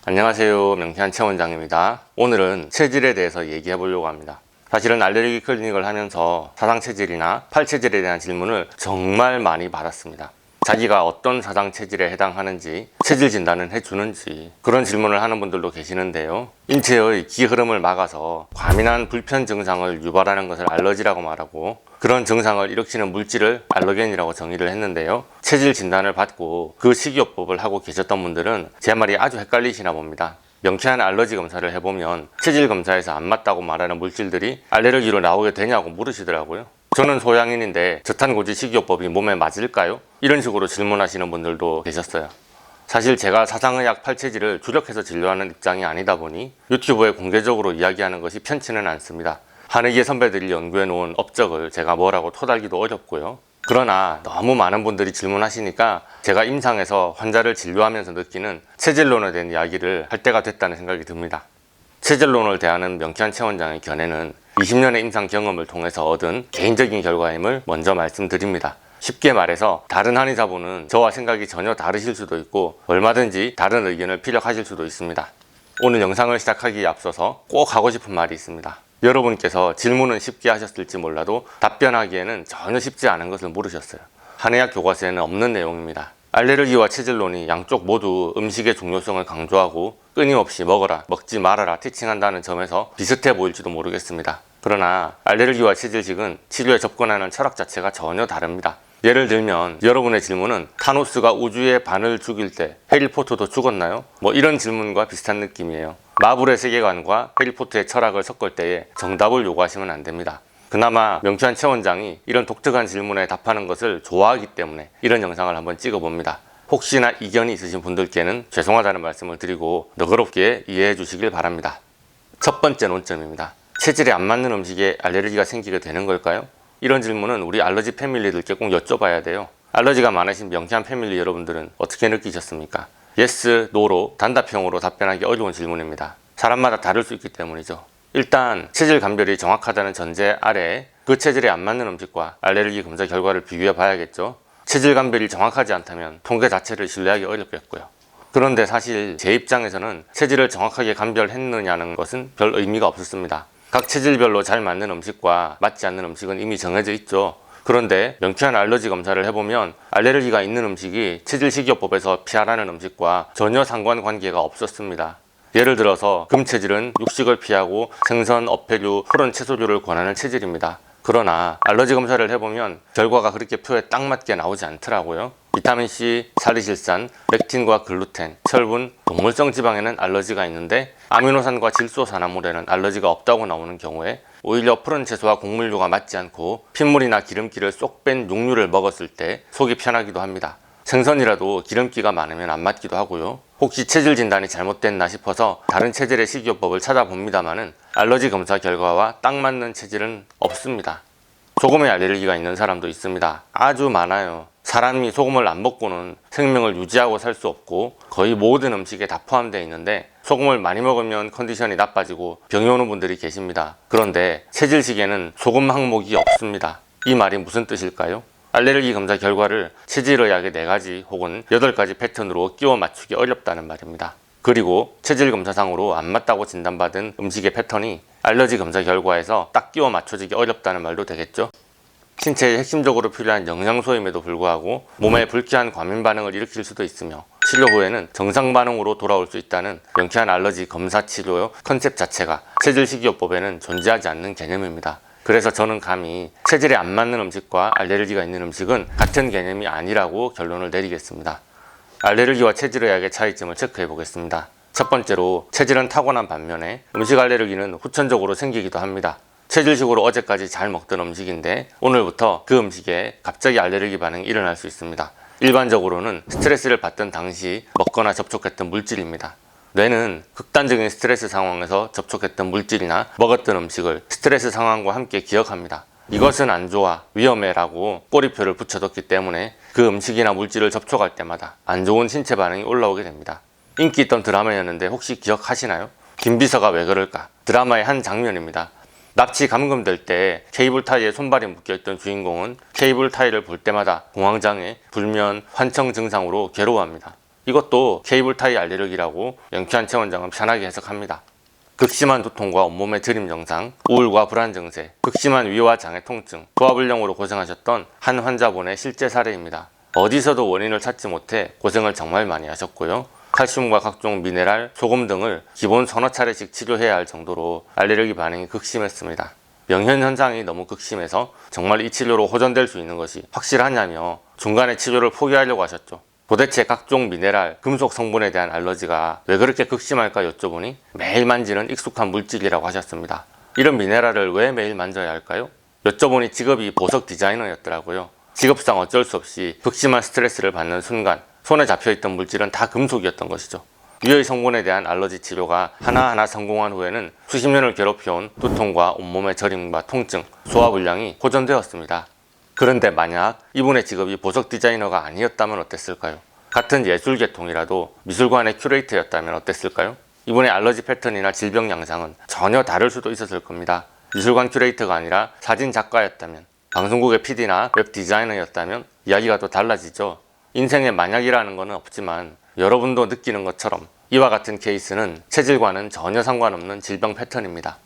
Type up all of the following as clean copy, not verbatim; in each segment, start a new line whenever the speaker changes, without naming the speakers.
안녕하세요, 명쾌한 최원장입니다. 오늘은 체질에 대해서 얘기해 보려고 합니다. 사실은 알레르기 클리닉을 하면서 사상체질이나 팔체질에 대한 질문을 정말 많이 받았습니다. 자기가 어떤 사상 체질에 해당하는지, 체질 진단은 해주는지 그런 질문을 하는 분들도 계시는데요. 인체의 기 흐름을 막아서 과민한 불편 증상을 유발하는 것을 알러지라고 말하고, 그런 증상을 일으키는 물질을 알러겐이라고 정의를 했는데요. 체질 진단을 받고 그 식이요법을 하고 계셨던 분들은 제 말이 아주 헷갈리시나 봅니다. 명쾌한 알러지 검사를 해보면 체질 검사에서 안 맞다고 말하는 물질들이 알레르기로 나오게 되냐고 물으시더라고요. 저는 소양인인데 저탄고지 식이요법이 몸에 맞을까요? 이런 식으로 질문하시는 분들도 계셨어요. 사실 제가 사상의학 팔체질을 주력해서 진료하는 입장이 아니다 보니 유튜브에 공개적으로 이야기하는 것이 편치는 않습니다. 한의계 선배들이 연구해 놓은 업적을 제가 뭐라고 토달기도 어렵고요. 그러나 너무 많은 분들이 질문하시니까 제가 임상에서 환자를 진료하면서 느끼는 체질론에 대한 이야기를 할 때가 됐다는 생각이 듭니다. 체질론을 대하는 명쾌한 최원장의 견해는 20년의 임상 경험을 통해서 얻은 개인적인 결과임을 먼저 말씀드립니다. 쉽게 말해서 다른 한의사분은 저와 생각이 전혀 다르실 수도 있고 얼마든지 다른 의견을 피력하실 수도 있습니다. 오늘 영상을 시작하기에 앞서서 꼭 하고 싶은 말이 있습니다. 여러분께서 질문은 쉽게 하셨을지 몰라도 답변하기에는 전혀 쉽지 않은 것을 물으셨어요. 한의학 교과서에는 없는 내용입니다. 알레르기와 체질론이 양쪽 모두 음식의 중요성을 강조하고 끊임없이 먹어라, 먹지 말아라 티칭한다는 점에서 비슷해 보일지도 모르겠습니다. 그러나 알레르기와 체질식은 치료에 접근하는 철학 자체가 전혀 다릅니다. 예를 들면 여러분의 질문은 타노스가 우주의 반을 죽일 때 해리포터도 죽었나요? 이런 질문과 비슷한 느낌이에요. 마블의 세계관과 해리포터의 철학을 섞을 때에 정답을 요구하시면 안 됩니다. 그나마 명쾌한 최원장이 이런 독특한 질문에 답하는 것을 좋아하기 때문에 이런 영상을 한번 찍어봅니다. 혹시나 이견이 있으신 분들께는 죄송하다는 말씀을 드리고 너그럽게 이해해 주시길 바랍니다. 첫 번째 논점입니다. 체질에 안 맞는 음식에 알레르기가 생기게 되는 걸까요? 이런 질문은 우리 알러지 패밀리들께 꼭 여쭤봐야 돼요. 알러지가 많으신 명쾌한 패밀리 여러분들은 어떻게 느끼셨습니까? 예스, 노로 단답형으로 답변하기 어려운 질문입니다. 사람마다 다를 수 있기 때문이죠. 일단 체질 감별이 정확하다는 전제 아래에 그 체질에 안 맞는 음식과 알레르기 검사 결과를 비교해 봐야겠죠. 체질 감별이 정확하지 않다면 통계 자체를 신뢰하기 어렵겠고요. 그런데 사실 제 입장에서는 체질을 정확하게 감별했느냐는 것은 별 의미가 없었습니다. 각 체질별로 잘 맞는 음식과 맞지 않는 음식은 이미 정해져 있죠. 그런데 명쾌한 알러지 검사를 해보면 알레르기가 있는 음식이 체질식이요법에서 피하라는 음식과 전혀 상관관계가 없었습니다. 예를 들어서 금체질은 육식을 피하고 생선, 어패류, 푸른 채소류를 권하는 체질입니다. 그러나 알러지 검사를 해보면 결과가 그렇게 표에 딱 맞게 나오지 않더라고요. 비타민C, 살리실산, 렉틴과 글루텐, 철분, 동물성 지방에는 알러지가 있는데 아미노산과 질소산화물에는 알러지가 없다고 나오는 경우에 오히려 푸른 채소와 곡물류가 맞지 않고 핏물이나 기름기를 쏙 뺀 육류를 먹었을 때 속이 편하기도 합니다. 생선이라도 기름기가 많으면 안 맞기도 하고요. 혹시 체질 진단이 잘못됐나 싶어서 다른 체질의 식이요법을 찾아봅니다만은 알러지 검사 결과와 딱 맞는 체질은 없습니다. 소금에 알레르기가 있는 사람도 있습니다. 아주 많아요. 사람이 소금을 안 먹고는 생명을 유지하고 살 수 없고 거의 모든 음식에 다 포함되어 있는데 소금을 많이 먹으면 컨디션이 나빠지고 병이 오는 분들이 계십니다. 그런데 체질식에는 소금 항목이 없습니다. 이 말이 무슨 뜻일까요? 알레르기 검사 결과를 체질의학의 4가지 혹은 8가지 패턴으로 끼워 맞추기 어렵다는 말입니다. 그리고 체질 검사상으로 안 맞다고 진단받은 음식의 패턴이 알러지 검사 결과에서 딱 끼워 맞춰지기 어렵다는 말도 되겠죠. 신체에 핵심적으로 필요한 영양소임에도 불구하고 몸에 불쾌한 과민 반응을 일으킬 수도 있으며 치료 후에는 정상 반응으로 돌아올 수 있다는 명쾌한 알러지 검사 치료 컨셉 자체가 체질식이요법에는 존재하지 않는 개념입니다. 그래서 저는 감히 체질에 안 맞는 음식과 알레르기가 있는 음식은 같은 개념이 아니라고 결론을 내리겠습니다. 알레르기와 체질의학의 차이점을 체크해 보겠습니다. 첫 번째로 체질은 타고난 반면에 음식 알레르기는 후천적으로 생기기도 합니다. 체질식으로 어제까지 잘 먹던 음식인데 오늘부터 그 음식에 갑자기 알레르기 반응이 일어날 수 있습니다. 일반적으로는 스트레스를 받던 당시 먹거나 접촉했던 물질입니다. 뇌는 극단적인 스트레스 상황에서 접촉했던 물질이나 먹었던 음식을 스트레스 상황과 함께 기억합니다. 이것은 안 좋아, 위험해 라고 꼬리표를 붙여뒀기 때문에 그 음식이나 물질을 접촉할 때마다 안 좋은 신체 반응이 올라오게 됩니다. 인기 있던 드라마였는데 혹시 기억하시나요? 김비서가 왜 그럴까? 드라마의 한 장면입니다. 납치 감금될 때 케이블 타이에 손발이 묶여있던 주인공은 케이블 타이를 볼 때마다 공황장애, 불면, 환청 증상으로 괴로워합니다. 이것도 케이블 타이 알레르기라고 명쾌한 최 원장은 편하게 해석합니다. 극심한 두통과 온몸의 저림 증상, 우울과 불안 증세, 극심한 위와 장의 통증, 소화불량으로 고생하셨던 한 환자분의 실제 사례입니다. 어디서도 원인을 찾지 못해 고생을 정말 많이 하셨고요. 칼슘과 각종 미네랄, 소금 등을 기본 서너 차례씩 치료해야 할 정도로 알레르기 반응이 극심했습니다. 명현 현상이 너무 극심해서 정말 이 치료로 호전될 수 있는 것이 확실하냐며 중간에 치료를 포기하려고 하셨죠. 도대체 각종 미네랄, 금속 성분에 대한 알러지가 왜 그렇게 극심할까 여쭤보니 매일 만지는 익숙한 물질이라고 하셨습니다. 이런 미네랄을 왜 매일 만져야 할까요? 여쭤보니 직업이 보석 디자이너였더라고요. 직업상 어쩔 수 없이 극심한 스트레스를 받는 순간 손에 잡혀있던 물질은 다 금속이었던 것이죠. 유해 성분에 대한 알러지 치료가 하나하나 성공한 후에는 수십 년을 괴롭혀온 두통과 온몸의 저림과 통증, 소화불량이 호전되었습니다. 그런데 만약 이분의 직업이 보석 디자이너가 아니었다면 어땠을까요? 같은 예술 계통이라도 미술관의 큐레이터였다면 어땠을까요? 이분의 알러지 패턴이나 질병 양상은 전혀 다를 수도 있었을 겁니다. 미술관 큐레이터가 아니라 사진 작가였다면, 방송국의 PD나 웹 디자이너였다면 이야기가 또 달라지죠. 인생에 만약이라는 것은 없지만 여러분도 느끼는 것처럼 이와 같은 케이스는 체질과는 전혀 상관없는 질병 패턴입니다.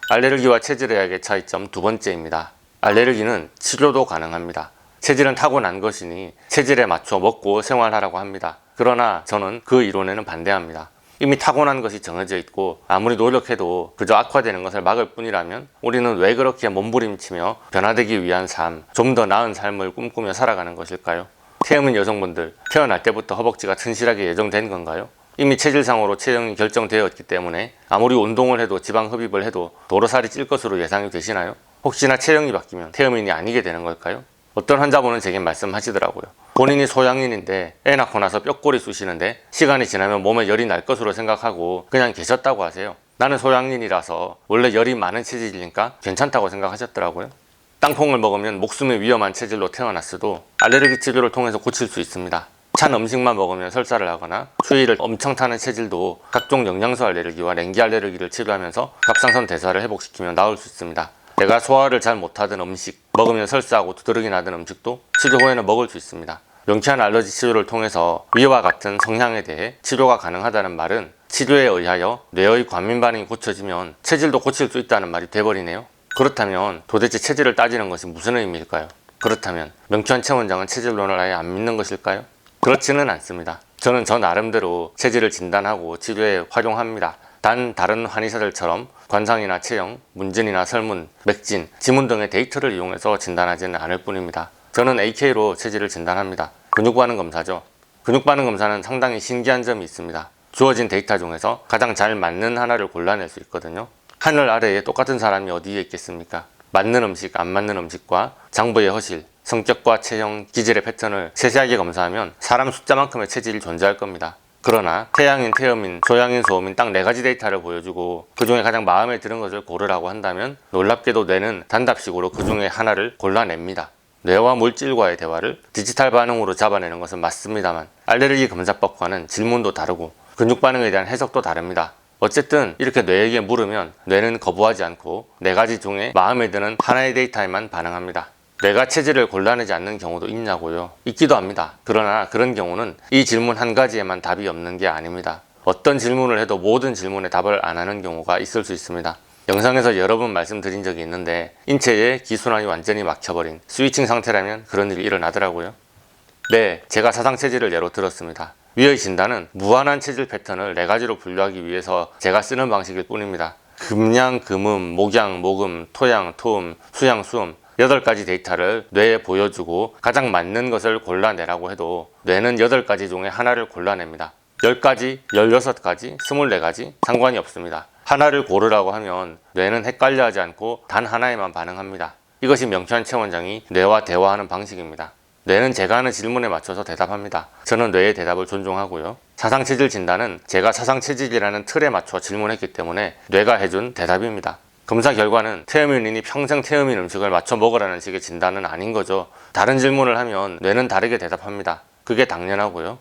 알레르기와 체질의학의 차이점 두 번째입니다. 알레르기는 치료도 가능합니다. 체질은 타고난 것이니 체질에 맞춰 먹고 생활하라고 합니다. 그러나 저는 그 이론에는 반대합니다. 이미 타고난 것이 정해져 있고 아무리 노력해도 그저 악화되는 것을 막을 뿐이라면 우리는 왜 그렇게 몸부림치며 변화되기 위한 삶, 좀 더 나은 삶을 꿈꾸며 살아가는 것일까요? 태음인 여성분들, 태어날 때부터 허벅지가 튼실하게 예정된 건가요? 이미 체질상으로 체형이 결정되었기 때문에 아무리 운동을 해도 지방 흡입을 해도 도로살이 찔 것으로 예상이 되시나요? 혹시나 체형이 바뀌면 태음인이 아니게 되는 걸까요? 어떤 환자분은 제게 말씀하시더라고요. 본인이 소양인인데 애 낳고 나서 뼈골이 쑤시는데 시간이 지나면 몸에 열이 날 것으로 생각하고 그냥 계셨다고 하세요. 나는 소양인이라서 원래 열이 많은 체질이니까 괜찮다고 생각하셨더라고요. 땅콩을 먹으면 목숨이 위험한 체질로 태어났어도 알레르기 치료를 통해서 고칠 수 있습니다. 찬 음식만 먹으면 설사를 하거나 추위를 엄청 타는 체질도 각종 영양소 알레르기와 냉기 알레르기를 치료하면서 갑상선 대사를 회복시키면 나을 수 있습니다. 내가 소화를 잘 못하던 음식, 먹으면 설사하고 두드러기 나던 음식도 치료 후에는 먹을 수 있습니다. 명쾌한 알러지 치료를 통해서 위와 같은 성향에 대해 치료가 가능하다는 말은 치료에 의하여 뇌의 과민 반응이 고쳐지면 체질도 고칠 수 있다는 말이 돼버리네요. 그렇다면 도대체 체질을 따지는 것이 무슨 의미일까요? 그렇다면 명쾌한 최 원장은 체질론을 아예 안 믿는 것일까요? 그렇지는 않습니다. 저는 저 나름대로 체질을 진단하고 치료에 활용합니다. 단 다른 한의사들처럼 관상이나 체형, 문진이나 설문, 맥진, 지문 등의 데이터를 이용해서 진단하지는 않을 뿐입니다. 저는 AK로 체질을 진단합니다. 근육반응 검사죠. 근육반응 검사는 상당히 신기한 점이 있습니다. 주어진 데이터 중에서 가장 잘 맞는 하나를 골라낼 수 있거든요. 하늘 아래에 똑같은 사람이 어디에 있겠습니까? 맞는 음식, 안 맞는 음식과 장부의 허실, 성격과 체형, 기질의 패턴을 세세하게 검사하면 사람 숫자만큼의 체질이 존재할 겁니다. 그러나 태양인, 태음인, 소양인, 소음인 딱 4가지 데이터를 보여주고 그 중에 가장 마음에 드는 것을 고르라고 한다면 놀랍게도 뇌는 단답식으로 그 중에 하나를 골라냅니다. 뇌와 물질과의 대화를 디지털 반응으로 잡아내는 것은 맞습니다만 알레르기 검사법과는 질문도 다르고 근육 반응에 대한 해석도 다릅니다. 어쨌든 이렇게 뇌에게 물으면 뇌는 거부하지 않고 4가지 중에 마음에 드는 하나의 데이터에만 반응합니다. 뇌가 체질을 골라내지 않는 경우도 있냐고요? 있기도 합니다. 그러나 그런 경우는 이 질문 한 가지에만 답이 없는 게 아닙니다. 어떤 질문을 해도 모든 질문에 답을 안 하는 경우가 있을 수 있습니다. 영상에서 여러 번 말씀드린 적이 있는데 인체의 기순환이 완전히 막혀버린 스위칭 상태라면 그런 일이 일어나더라고요. 네, 제가 사상 체질을 예로 들었습니다. 위의 진단은 무한한 체질 패턴을 4가지로 분류하기 위해서 제가 쓰는 방식일 뿐입니다. 금양, 금음, 목양, 목음, 토양, 토음, 수양, 수음 8가지 데이터를 뇌에 보여주고 가장 맞는 것을 골라내라고 해도 뇌는 8가지 중에 하나를 골라냅니다. 10가지, 16가지, 24가지 상관이 없습니다. 하나를 고르라고 하면 뇌는 헷갈려하지 않고 단 하나에만 반응합니다. 이것이 명쾌한 최 원장이 뇌와 대화하는 방식입니다. 뇌는 제가 하는 질문에 맞춰서 대답합니다. 저는 뇌의 대답을 존중하고요. 사상체질 진단은 제가 사상체질이라는 틀에 맞춰 질문했기 때문에 뇌가 해준 대답입니다. 검사 결과는 태음인이 평생 태음인 음식을 맞춰 먹으라는 식의 진단은 아닌 거죠. 다른 질문을 하면 뇌는 다르게 대답합니다. 그게 당연하고요.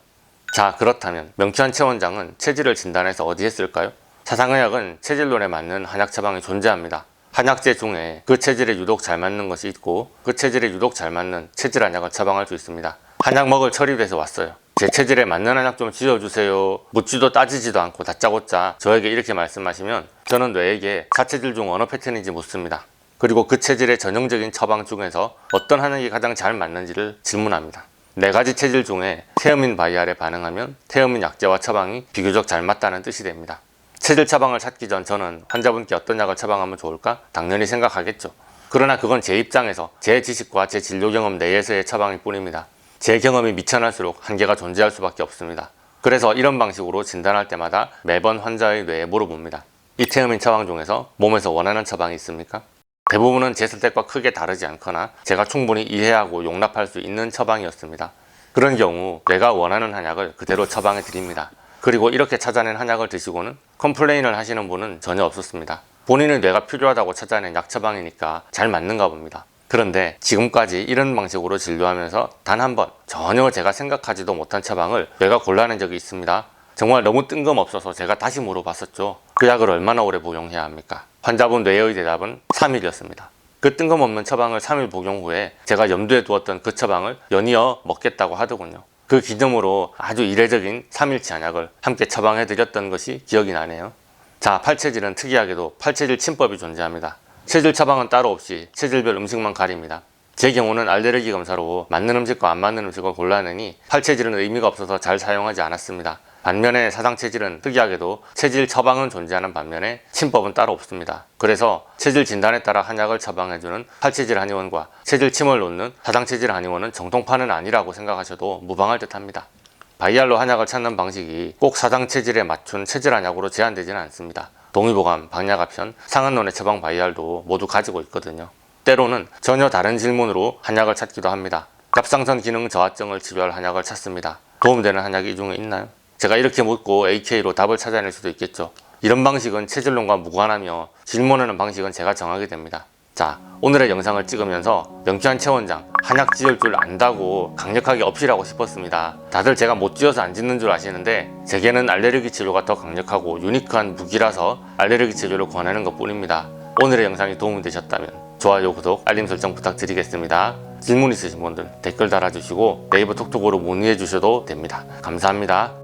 자, 그렇다면 명쾌한 최 원장은 체질을 진단해서 어디에 쓸까요? 사상의학은 체질론에 맞는 한약 처방이 존재합니다. 한약재 중에 그 체질에 유독 잘 맞는 것이 있고 그 체질에 유독 잘 맞는 체질 한약을 처방할 수 있습니다. 한약 먹을 철이 돼서 왔어요. 제 체질에 맞는 한약 좀 지어주세요. 묻지도 따지지도 않고 다짜고짜 저에게 이렇게 말씀하시면 저는 뇌에게 자체질 중 어느 패턴인지 묻습니다. 그리고 그 체질의 전형적인 처방 중에서 어떤 한약이 가장 잘 맞는지를 질문합니다. 4가지 체질 중에 태음인 바이알에 반응하면 태음인 약제와 처방이 비교적 잘 맞다는 뜻이 됩니다. 체질 처방을 찾기 전 저는 환자분께 어떤 약을 처방하면 좋을까? 당연히 생각하겠죠. 그러나 그건 제 입장에서 제 지식과 제 진료 경험 내에서의 처방일 뿐입니다. 제 경험이 미천할수록 한계가 존재할 수밖에 없습니다. 그래서 이런 방식으로 진단할 때마다 매번 환자의 뇌에 물어봅니다. 이 태음인 처방 중에서 몸에서 원하는 처방이 있습니까? 대부분은 제 선택과 크게 다르지 않거나 제가 충분히 이해하고 용납할 수 있는 처방이었습니다. 그런 경우 뇌가 원하는 한약을 그대로 처방해 드립니다. 그리고 이렇게 찾아낸 한약을 드시고는 컴플레인을 하시는 분은 전혀 없었습니다. 본인의 뇌가 필요하다고 찾아낸 약 처방이니까 잘 맞는가 봅니다. 그런데 지금까지 이런 방식으로 진료하면서 단 한 번 전혀 제가 생각하지도 못한 처방을 뇌가 골라낸 적이 있습니다. 정말 너무 뜬금없어서 제가 다시 물어봤었죠. 그 약을 얼마나 오래 복용해야 합니까? 환자분 뇌의 대답은 3일이었습니다. 그 뜬금없는 처방을 3일 복용 후에 제가 염두에 두었던 그 처방을 연이어 먹겠다고 하더군요. 그 기념으로 아주 이례적인 3일치 한약을 함께 처방해드렸던 것이 기억이 나네요. 자, 팔체질은 특이하게도 팔체질 침법이 존재합니다. 체질 처방은 따로 없이 체질별 음식만 가립니다. 제 경우는 알레르기 검사로 맞는 음식과 안 맞는 음식을 골라내니 팔체질은 의미가 없어서 잘 사용하지 않았습니다. 반면에 사상체질은 특이하게도 체질 처방은 존재하는 반면에 침법은 따로 없습니다. 그래서 체질 진단에 따라 한약을 처방해주는 팔체질 한의원과 체질 침을 놓는 사상체질 한의원은 정통파는 아니라고 생각하셔도 무방할 듯합니다. 바이알로 한약을 찾는 방식이 꼭 사상체질에 맞춘 체질 한약으로 제한되지는 않습니다. 동의보감, 방약아편, 상한론의 처방 바이알도 모두 가지고 있거든요. 때로는 전혀 다른 질문으로 한약을 찾기도 합니다. 갑상선 기능 저하증을 치료할 한약을 찾습니다. 도움되는 한약이 이 중에 있나요? 제가 이렇게 묻고 AK로 답을 찾아낼 수도 있겠죠. 이런 방식은 체질론과 무관하며 질문하는 방식은 제가 정하게 됩니다. 자, 오늘의 영상을 찍으면서 명쾌한 최 원장 한약 지을 줄 안다고 강력하게 어필하고 싶었습니다. 다들 제가 못 지어서 안 짓는 줄 아시는데 제게는 알레르기 치료가 더 강력하고 유니크한 무기라서 알레르기 치료를 권하는 것 뿐입니다. 오늘의 영상이 도움이 되셨다면 좋아요, 구독, 알림 설정 부탁드리겠습니다. 질문 있으신 분들 댓글 달아주시고 네이버 톡톡으로 문의해 주셔도 됩니다. 감사합니다.